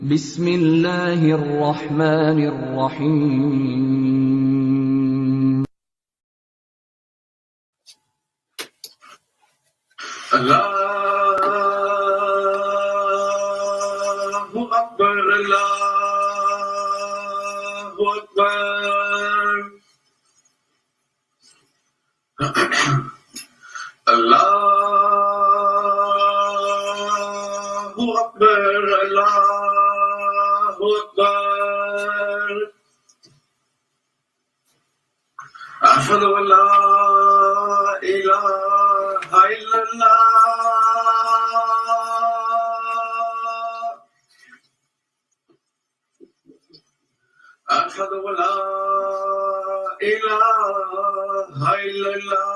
बिस्मिल्लाहिर रहमानिर रहीम। अल्लाहु अकबर, अल्लाहु अकबर, अल्लाहु अकबर, अल्लाहु अकबर। अशहदु अल्ला इलाहा इल्लल्लाह, अशहदु अल्ला इलाहा इल्लल्लाह,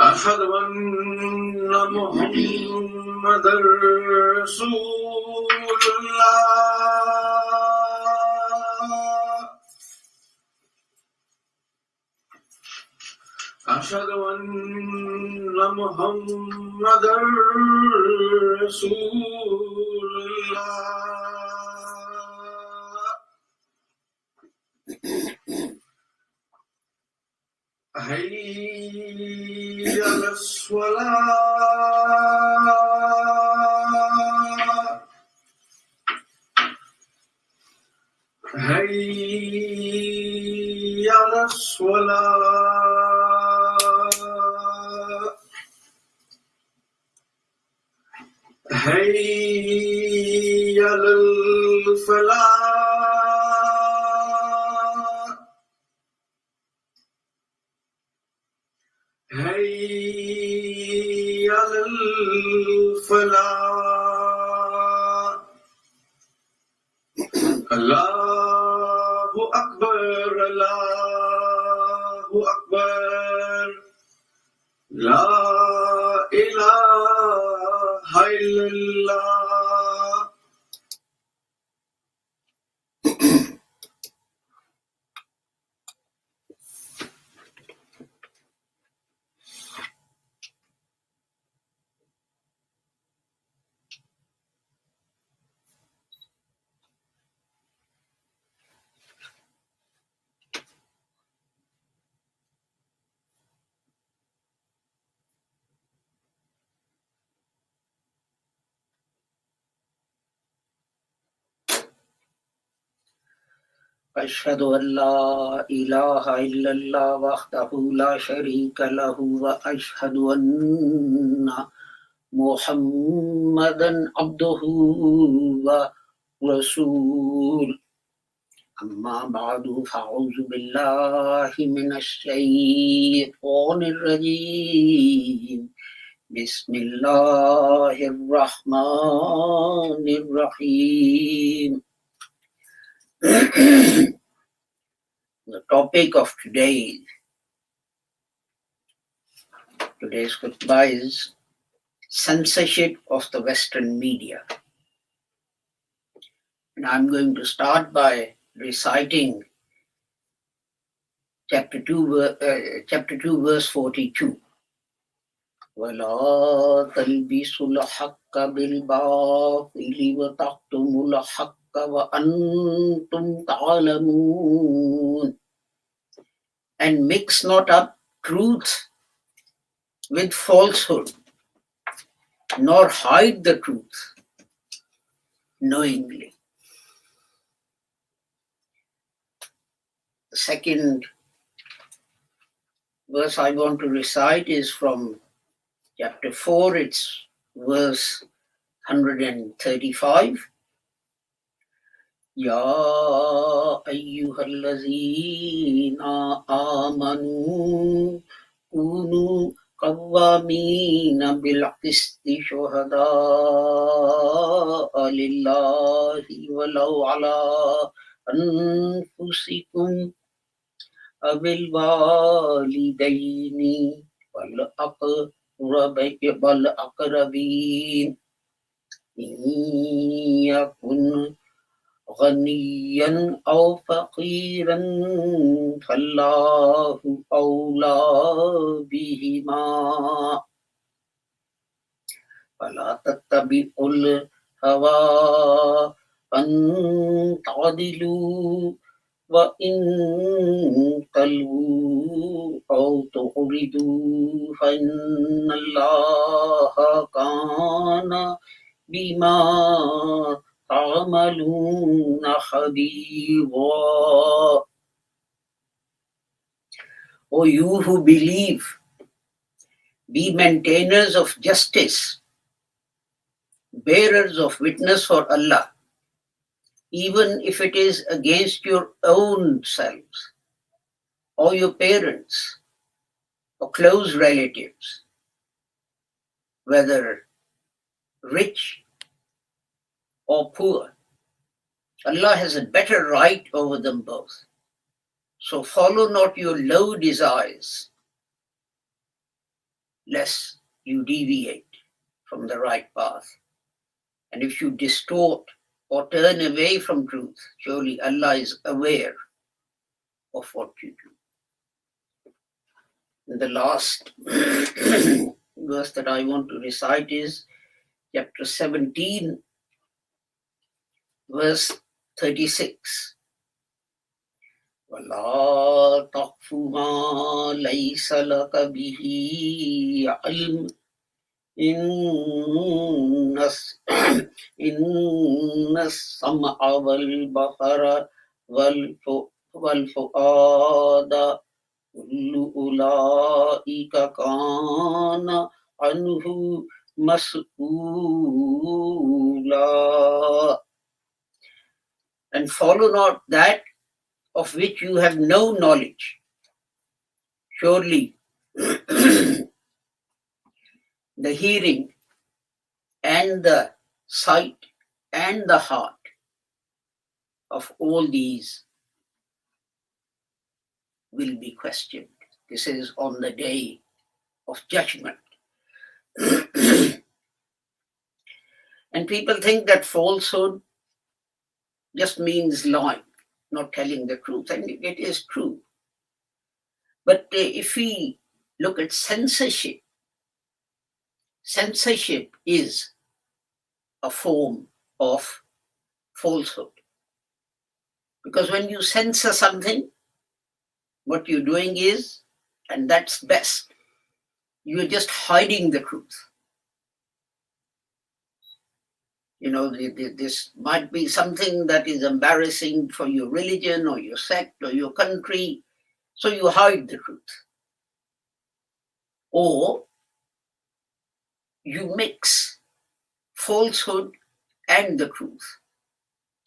अशहदु अन्ना मुहम्मदर रसूलुल्लाह, अशहदु अन्ना मुहम्मदर रसूलुल्लाह। hayya alas-salah, hayya alas-salah, hayya alal-falah, hayya alal-falah. Allahu akbar, Allahu akbar, la ilaha illallah. أشهد أن لا إله إلا الله وحده لا شريك له وأشهد أن محمدا عبده ورسوله. أما بعد فأعوذ بالله من الشيطان الرجيم. بسم الله الرحمن الرحيم. The topic of today's khutba is censorship of the Western media. And I'm going to start by reciting chapter 2, verse 42. وَلَا تَلْبِسُوا الْحَقَّ بِالْبَاطِلِ وَتَكْتُمُوا الْحَقَّ وَأَنْتُمْ تَعْلَمُونَ. And mix not up truth with falsehood, nor hide the truth knowingly. The second verse I want to recite is from chapter 4, it's verse 135. Ya ayyuhallazina amanu kunu qawwamina bil qisti shuhada'a lillahi walau ala anfusikum abil walidaini wal aqrabin in yakun غنيا أو فقيرا فالله أولى بهما. فَلَا تَتَّبِعُوا الْهَوَىٰ أَن تَعْدِلُوا وَإِن تَلْوُوا أَوْ تُعْرِضُوا فَإِنَّ اللَّهَ كَانَ بِمَا تَعْمَلُونَ خَبِيرًا. O you who believe, be maintainers of justice, bearers of witness for Allah, even if it is against your own selves, or your parents, or close relatives, whether rich or poor. Allah has a better right over them both. So follow not your low desires, lest you deviate from the right path. And if you distort or turn away from truth, surely Allah is aware of what you do. And the last verse that I want to recite is chapter 17, verse 36. وَلَا تَقْفُ مَا لَيْسَ لَكَ بِهِ عِلْمٌ إِنَّ السَّمْعَ وَالْبَصَرَ وَالْفُؤَادَ كُلُّ أُولَٰئِكَ كَانَ عَنْهُ مَسْئُولًا. And follow not that of which you have no knowledge. Surely the hearing and the sight and the heart of all these will be questioned. This is on the day of judgment. And people think that falsehood just means lying, not telling the truth, and it is true. But if we look at censorship, censorship is a form of falsehood. Because when you censor something, what you're doing is, and that's best, you're just hiding the truth. You know, this might be something that is embarrassing for your religion or your sect or your country, so you hide the truth. Or you mix falsehood and the truth.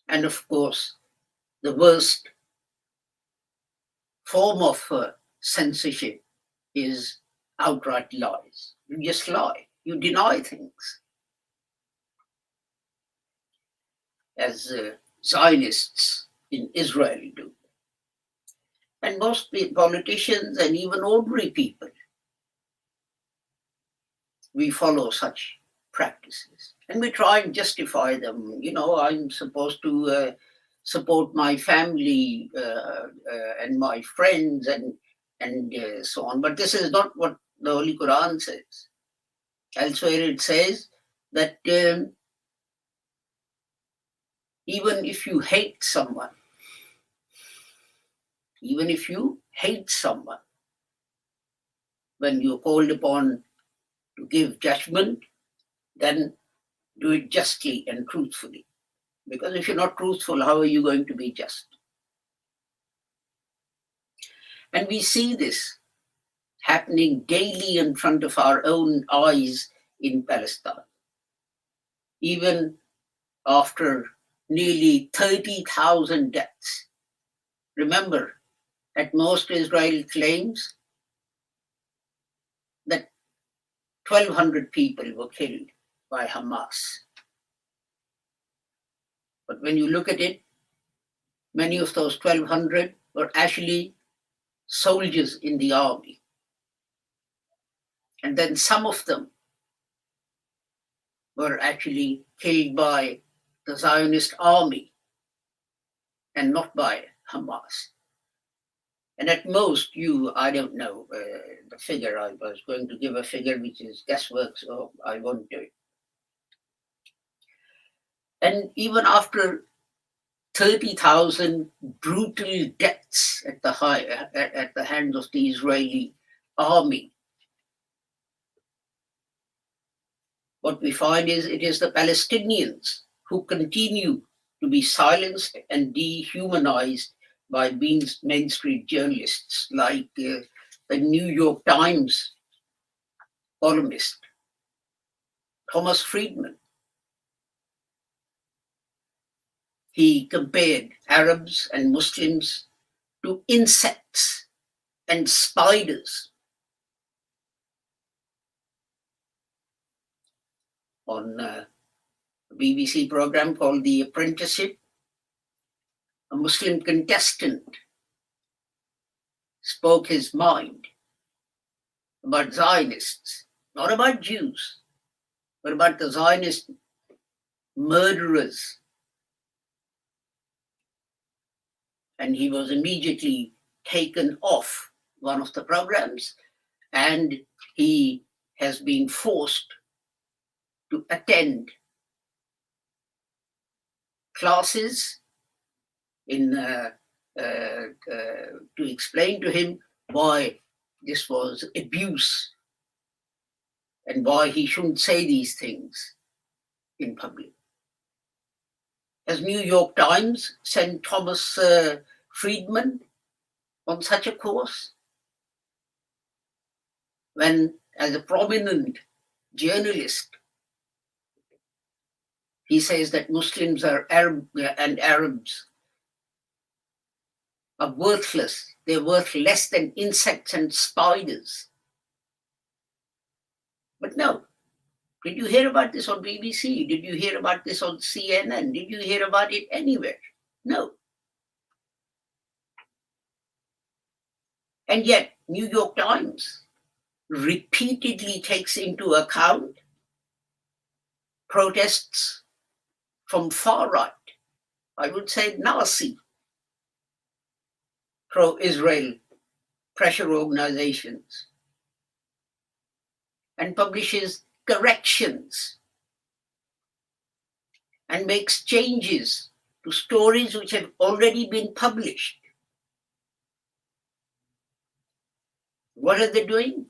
And of course, the worst form of censorship is outright lies. You just lie. You deny things. As Zionists in Israel do. And most politicians and even ordinary people, we follow such practices. And we try and justify them. You know, I'm supposed to support my family and my friends and so on. But this is not what the Holy Quran says. Elsewhere it says that even if you hate someone, when you're called upon to give judgment, then do it justly and truthfully. Because if you're not truthful, how are you going to be just? And we see this happening daily in front of our own eyes in Palestine. Even after nearly 30,000 deaths. Remember, at most Israel claims that 1,200 people were killed by Hamas. But when you look at it, many of those 1,200 were actually soldiers in the army. And then some of them were actually killed by the Zionist army and not by Hamas. And at most, I don't know the figure. I was going to give a figure which is guesswork, so I won't do it. And even after 30,000 brutal deaths at the hands of the Israeli army, what we find is it is the Palestinians who continue to be silenced and dehumanized by mainstream journalists like the New York Times columnist Thomas Friedman. He compared Arabs and Muslims to insects and spiders. On a BBC program called The Apprenticeship, a Muslim contestant spoke his mind about Zionists, not about Jews, but about the Zionist murderers. And he was immediately taken off one of the programs, and he has been forced to attend classes to explain to him why this was abuse and why he shouldn't say these things in public. Has New York Times sent Thomas Friedman on such a course? When, as a prominent journalist, he says that Muslims are and Arabs are worthless. They're worth less than insects and spiders. But no. Did you hear about this on BBC? Did you hear about this on CNN? Did you hear about it anywhere? No. And yet, New York Times repeatedly takes into account protests from far right, I would say Nazi, pro-Israel pressure organizations, and publishes corrections and makes changes to stories which have already been published. What are they doing?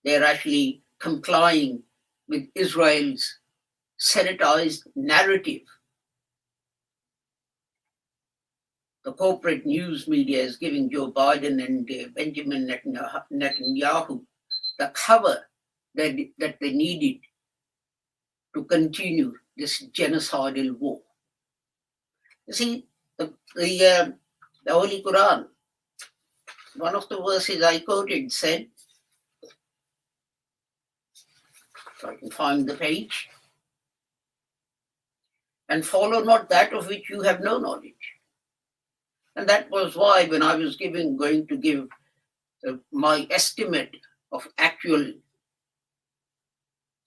They're actually complying with Israel's sanitized narrative. The corporate news media is giving Joe Biden and Benjamin Netanyahu the cover that they needed to continue this genocidal war. You see, the Holy Quran, one of the verses I quoted said, if I can find the page, and follow not that of which you have no knowledge. And that was why when I was going to give my estimate of actual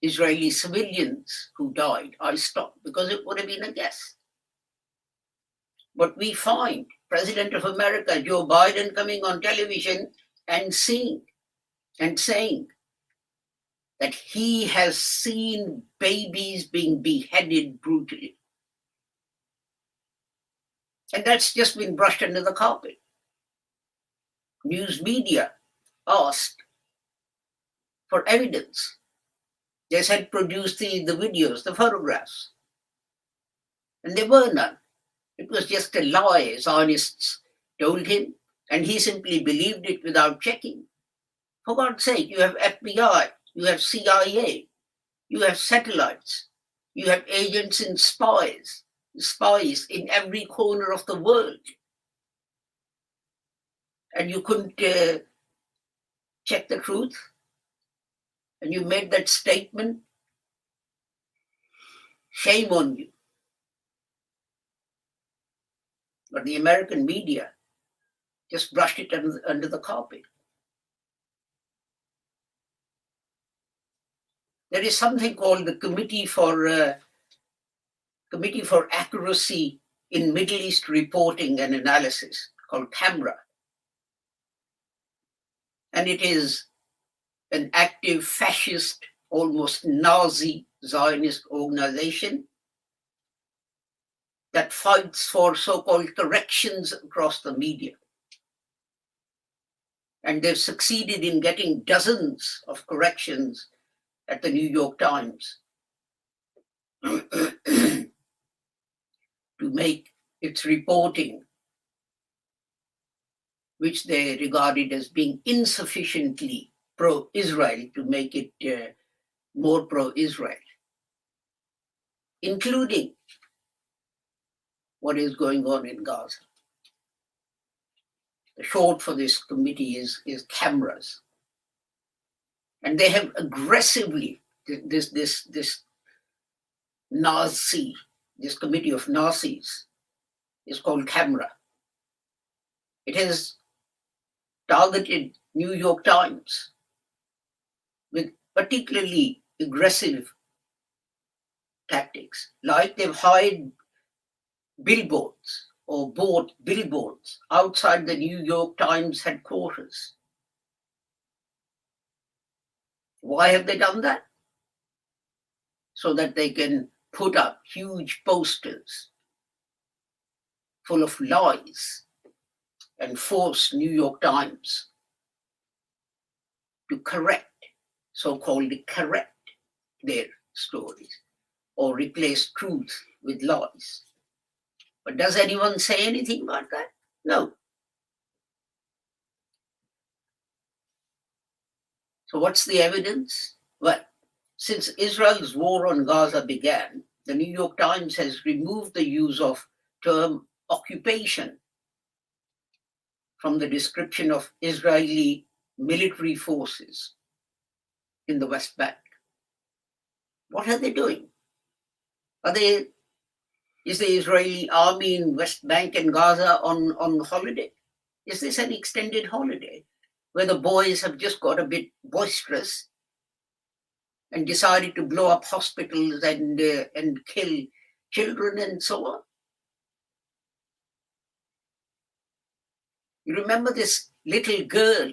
Israeli civilians who died, I stopped because it would have been a guess. But we find President of America, Joe Biden, coming on television and saying that he has seen babies being beheaded brutally. And that's just been brushed under the carpet. News media asked for evidence. They said produce the videos, the photographs. And there were none. It was just a lie, Zionists told him, and he simply believed it without checking. For God's sake, you have FBI, you have CIA, you have satellites, you have agents and spies in every corner of the world. And you couldn't check the truth? And you made that statement? Shame on you. But the American media just brushed it under the carpet. There is something called the Committee for Accuracy in Middle East Reporting and Analysis, called CAMRA. And it is an active fascist, almost Nazi Zionist organization that fights for so-called corrections across the media. And they've succeeded in getting dozens of corrections at the New York Times to make its reporting, which they regarded as being insufficiently pro-Israel, to make it more pro-Israel, including what is going on in Gaza. The short for this committee is cameras. And they have aggressively, this Nazi, this committee of Nazis is called Camera. It has targeted New York Times with particularly aggressive tactics, like they've hired billboards or bought billboards outside the New York Times headquarters. Why have they done that? So that they can put up huge posters full of lies and force New York Times to so-called correct their stories or replace truth with lies. But does anyone say anything about that? No. So what's the evidence? Well, since Israel's war on Gaza began, the New York Times has removed the use of term occupation from the description of Israeli military forces in the West Bank. What are they doing? Is the Israeli army in West Bank and Gaza on holiday? Is this an extended holiday where the boys have just got a bit boisterous and decided to blow up hospitals and kill children and so on? You remember this little girl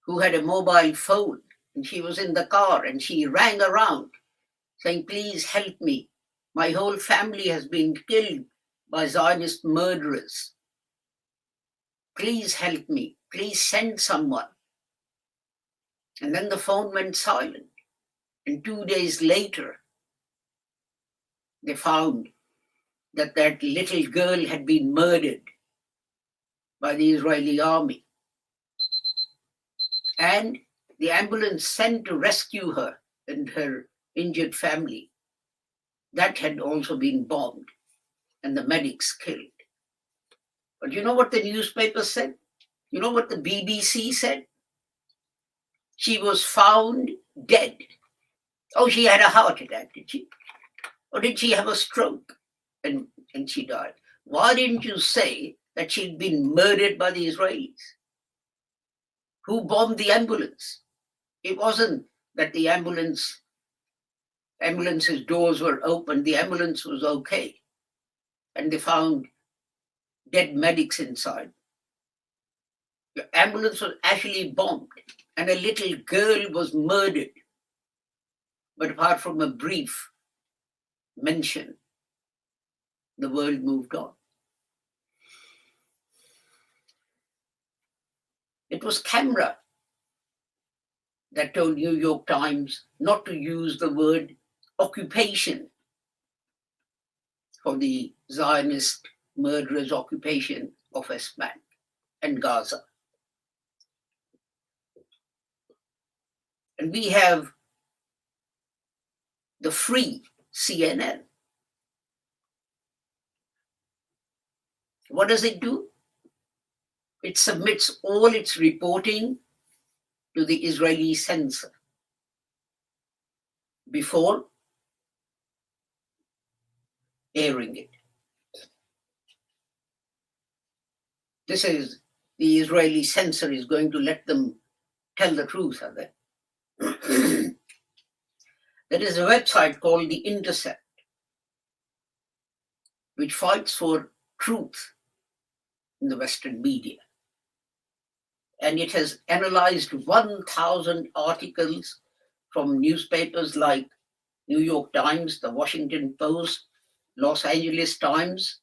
who had a mobile phone, and she was in the car and she rang around saying, please help me. My whole family has been killed by Zionist murderers. Please help me. Please send someone. And then the phone went silent. And 2 days later, they found that that little girl had been murdered by the Israeli army. And the ambulance sent to rescue her and her injured family, that had also been bombed and the medics killed. But you know what the newspaper said? You know what the BBC said? She was found dead. Oh, she had a heart attack, did she? Or did she have a stroke and she died? Why didn't you say that she'd been murdered by the Israelis? Who bombed the ambulance? It wasn't that the ambulance's doors were open. The ambulance was okay. And they found dead medics inside. The ambulance was actually bombed and a little girl was murdered. But apart from a brief mention, the world moved on. It was Camera that told New York Times not to use the word occupation for the Zionist murderers' occupation of West Bank and Gaza. And we have the free CNN. What does it do? It submits all its reporting to the Israeli censor before airing it. This is, the Israeli censor is going to let them tell the truth, are they? There is a website called The Intercept, which fights for truth in the Western media. And it has analyzed 1,000 articles from newspapers like New York Times, the Washington Post, Los Angeles Times,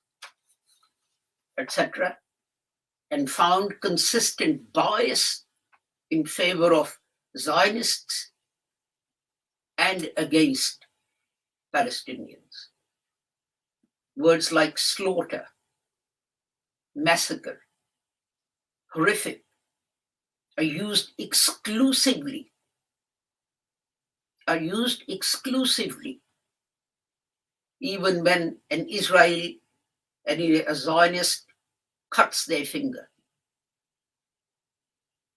etc., and found consistent bias in favor of Zionists and against Palestinians. Words like slaughter, massacre, horrific are used exclusively, even when an Israeli, a Zionist cuts their finger,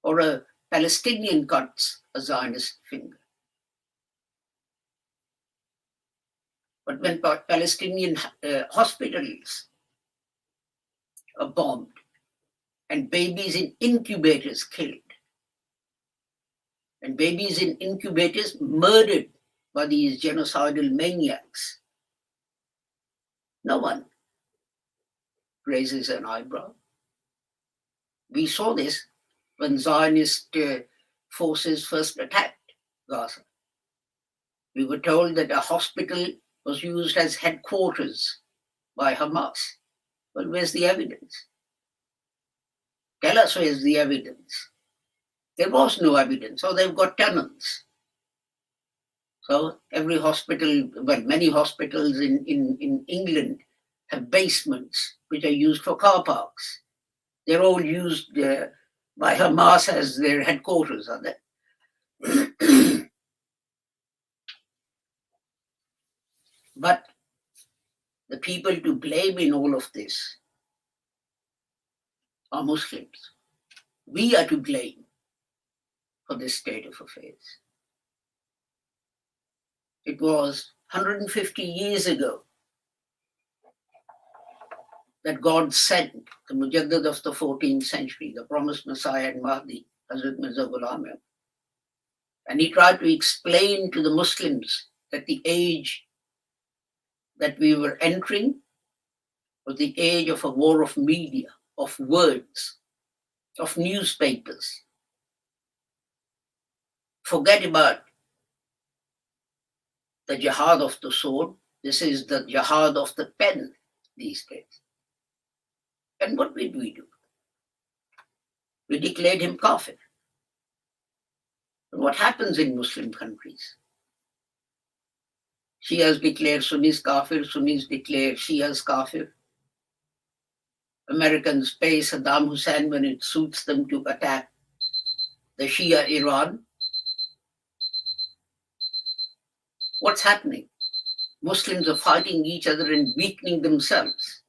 or a Palestinian cuts a Zionist finger. But when Palestinian hospitals are bombed and babies in incubators killed, and babies in incubators murdered by these genocidal maniacs, no one raises an eyebrow. We saw this when Zionist forces first attacked Gaza. We were told that a hospital was used as headquarters by Hamas. Well, where's the evidence? Tell us where's the evidence. There was no evidence, so they've got tenants. So every hospital, well, many hospitals in England have basements which are used for car parks. They're all used by Hamas as their headquarters, are they? But the people to blame in all of this are Muslims. We are to blame for this state of affairs. It was 150 years ago that God sent the Mujaddid of the 14th century, the promised Messiah and Mahdi, Hazrat Mirza Ghulam Ahmad. And he tried to explain to the Muslims that the age that we were entering was the age of a war of media, of words, of newspapers. Forget about the jihad of the sword. This is the jihad of the pen these days. And what did we do? We declared him kafir. And what happens in Muslim countries? Shias declare Sunnis kafir, Sunnis declare Shias kafir. Americans pay Saddam Hussein when it suits them to attack the Shia Iran. What's happening? Muslims are fighting each other and weakening themselves.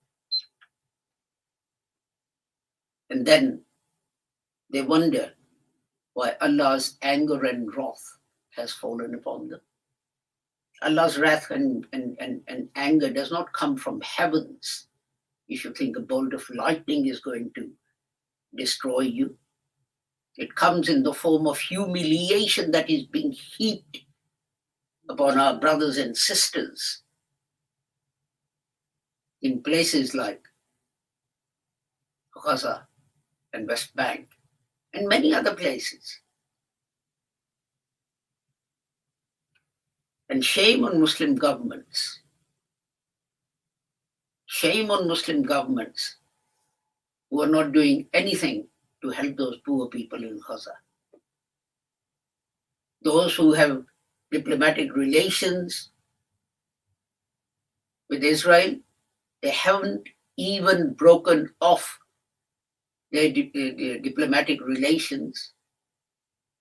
And then they wonder why Allah's anger and wrath has fallen upon them. Allah's wrath and anger does not come from heavens. If you think a bolt of lightning is going to destroy you, it comes in the form of humiliation that is being heaped upon our brothers and sisters in places like Gaza and West Bank and many other places. And shame on Muslim governments. Shame on Muslim governments who are not doing anything to help those poor people in Gaza. Those who have diplomatic relations with Israel, they haven't even broken off their diplomatic relations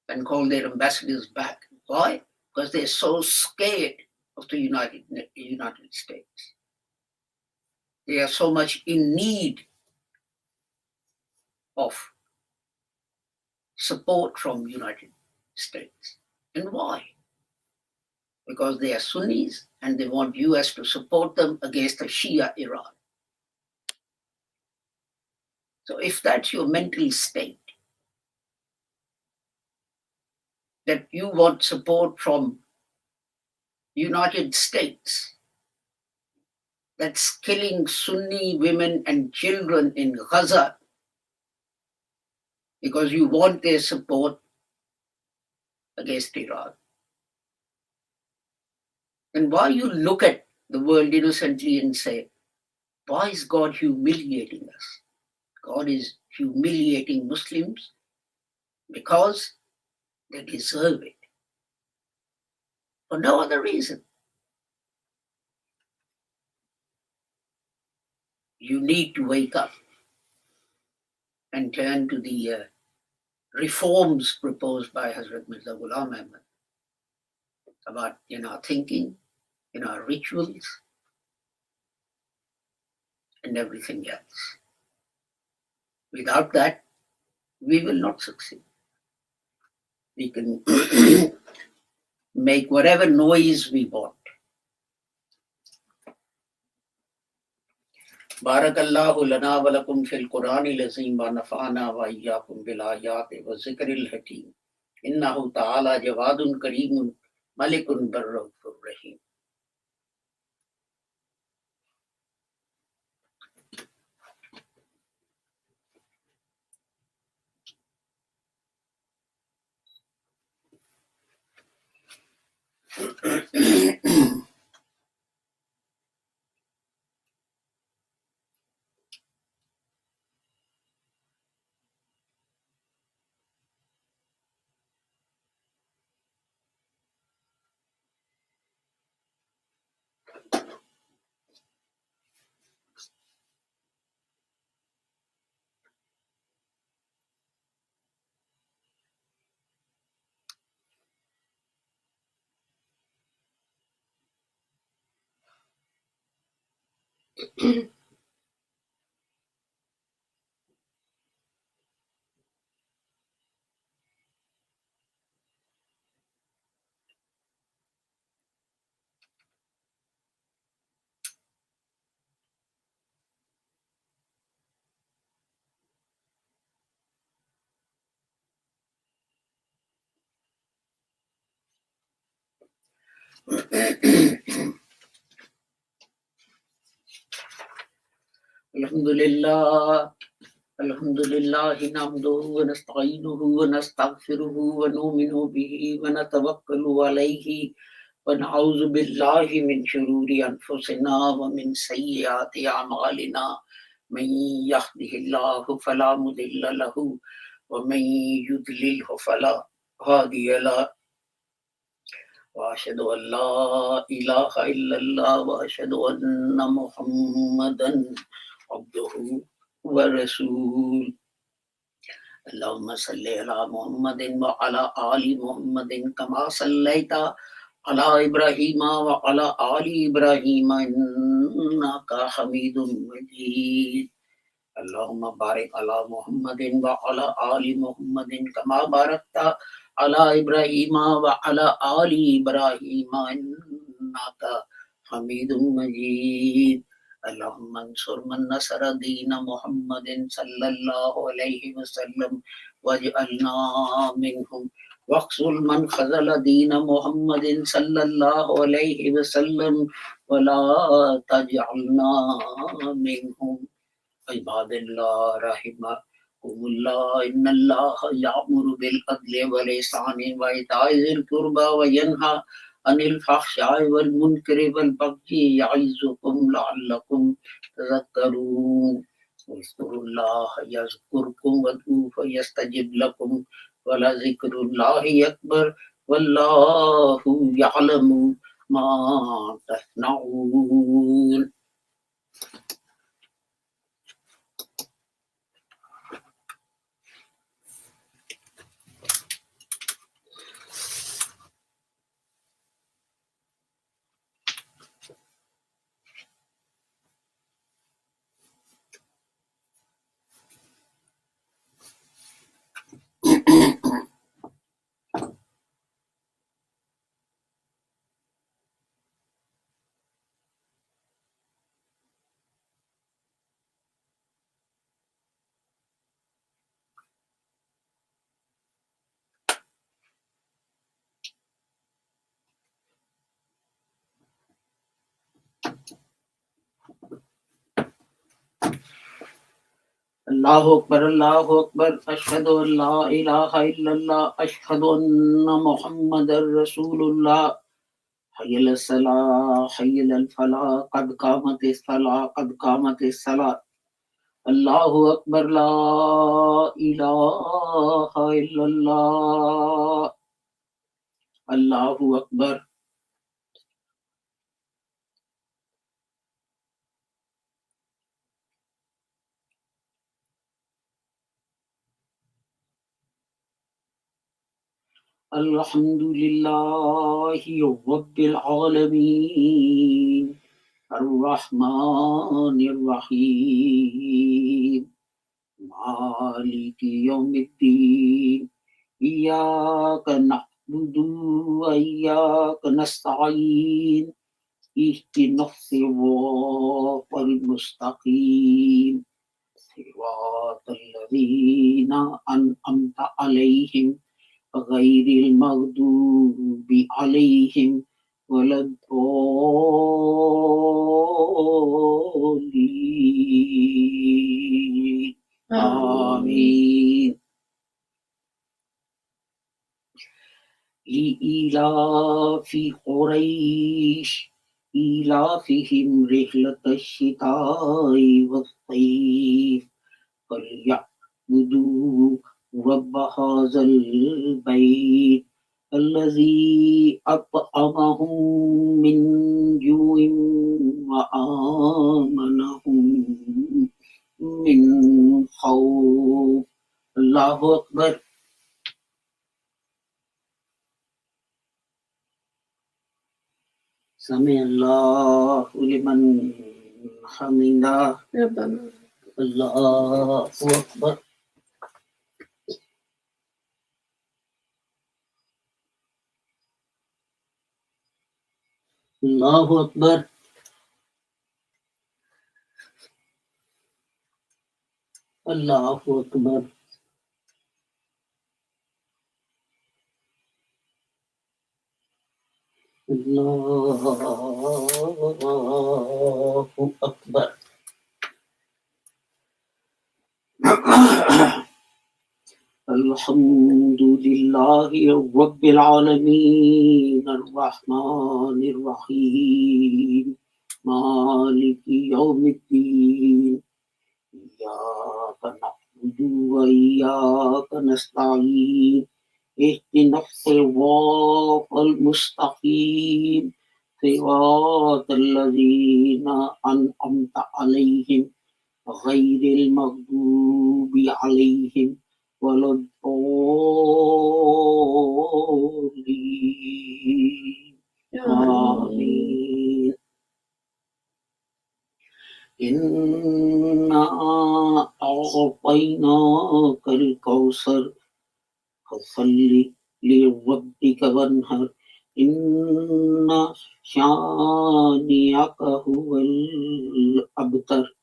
and called their ambassadors back. Why? Because they're so scared of the United States. They are so much in need of support from United States. And why? Because they are Sunnis and they want US to support them against the Shia Iran. So if that's your mental state, that you want support from United States that's killing Sunni women and children in Gaza because you want their support against Iran, and why you look at the world innocently and say, why is God humiliating us? God is humiliating Muslims because they deserve it. For no other reason. You need to wake up and turn to the reforms proposed by Hazrat Mirza Ghulam Ahmad about in our thinking, in our rituals, and everything else. Without that, we will not succeed. We can make whatever noise we want. Barakallahu lana wa lakum fil Qur'anil azim wa nafa'ana wa iyyakum bil ayati wa zikril hakim. Innahu ta'ala jawadun kareemun malikun barrahur rahim. Alhamdulillah. Alhamdulillah nahmaduhu wa nasta'inuhu wa nastaghfiruhu wa nu'minu bihi wa natawakkalu alayhi wa na'udzu billahi min shururi anfusina wa min sayyiati a'malina. Man yahdihillahu fala mudilla lahu wa man yudlilhu fala hadiya lahu. Wa ashhadu an la ilaha illallah wa ashhadu anna Muhammadan abduhu wa rasul. Allahumma salli ala Muhammadin wa ala ali Muhammadin kama sallaita ala Ibrahim wa ala ali Ibrahim innaka Hamidum Majid. Allahumma barik ala Muhammadin wa ala ali Muhammadin kama barakta ala Ibrahim wa ala ali Ibrahim innaka Hamidum Majid. Allahumma ansur man nasara deena Muhammadin sallallahu alayhi wa sallam waj'alna minhum waqsul man khazala deena Muhammadin sallallahu alayhi wa sallam wa la taj'alna minhum. Ibadallah rahimakumullah, inna Allah ya'muru bil adli wal ihsani wa ita'i dhil qurba wa yanha anil fahsya'i wal munkari wal baghi ya'izukum la'allakum tadhakkarun. Wazkurullaha yazkurkum wad'uhu yastajib lakum wa la zikrullahi akbar wallahu ya'lamu ma tasna'un. Allahu Akbar, Ashhadu an la ilaha illallah, Ashhadu anna Muhammadar Rasulullah, حي على الصلاة حي على الفلاح قد قامت الصلاة قد قامت الصلاة الله أكبر لا إله إلا الله الله أكبر. الحمد لله رب العالمين الرحمن الرحيم مالك يوم الدين إياك نعبد وإياك نستعين اهدنا الصراط المستقيم صراط الذين أنعمت عليهم غير المغضوب عليهم ولا الضالين آمين. لإيلاف قريش إيلافهم رحلة الشتاء والصيف فليعبدوا رب هذا البيت الذي أطعمهم من جوع وآمنهم من خوف. الله أكبر. سمع الله لمن حمده ربنا. الله أكبر. الله أكبر. الله أكبر. الله أكبر. الحمد لله رب العالمين الرحمن الرحيم مالك يوم الدين إياك نعبد وإياك نستعين اهدنا الصراط المستقيم صراط الذين أنعمت عليهم غير المغضوب عليهم ولا الضالين آمين. إنا أعطيناك الكوثر فصل لربك وانهر إن شانئك هو الأبتر.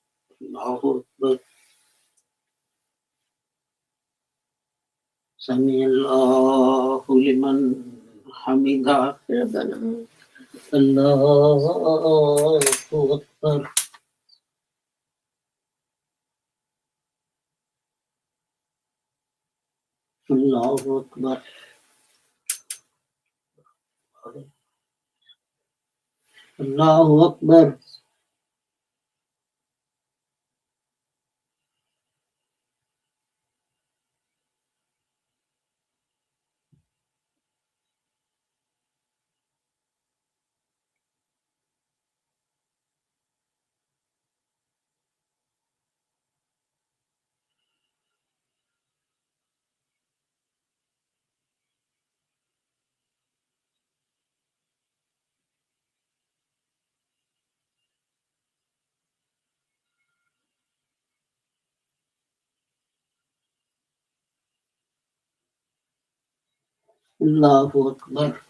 الله أكبر. سمع الله لمن حمده ربنا. الله أكبر. الله أكبر. الله أكبر. الله أكبر.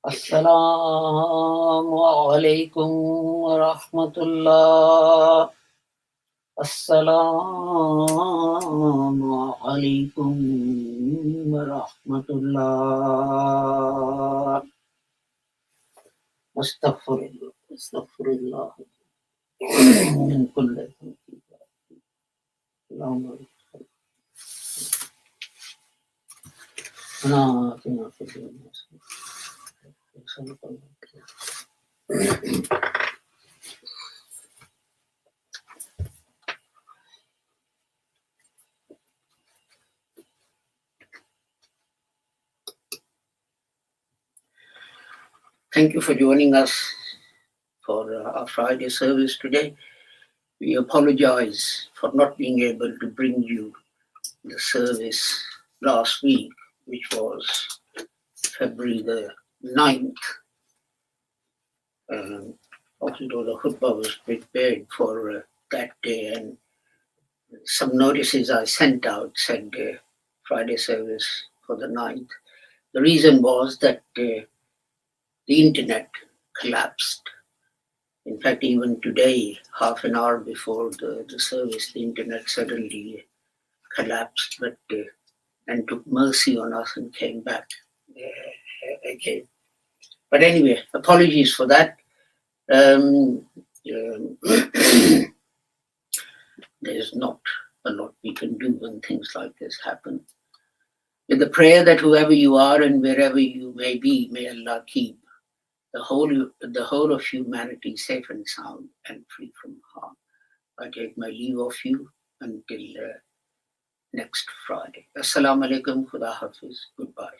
Assalamu alaikum wa rahmatullah. Assalamu alaikum wa rahmatullah. Astaghfirullah. Astaghfirullah. Min kulli dhanbin. Allahumma atina fid dunya hasanatan. Thank you for joining us for our Friday service today. We apologize for not being able to bring you the service last week, which was February the 9th. Although the khutbah was prepared for that day, and some notices I sent out said Friday service for the 9th. The reason was that the internet collapsed. In fact, even today, half an hour before the service, the internet suddenly collapsed, but and took mercy on us and came back again. But anyway, apologies for that. There's not a lot we can do when things like this happen. With the prayer that whoever you are and wherever you may be, may Allah keep the whole of humanity safe and sound and free from harm. I take my leave of you until next Friday. Assalamu alaikum, Khuda Hafiz, goodbye.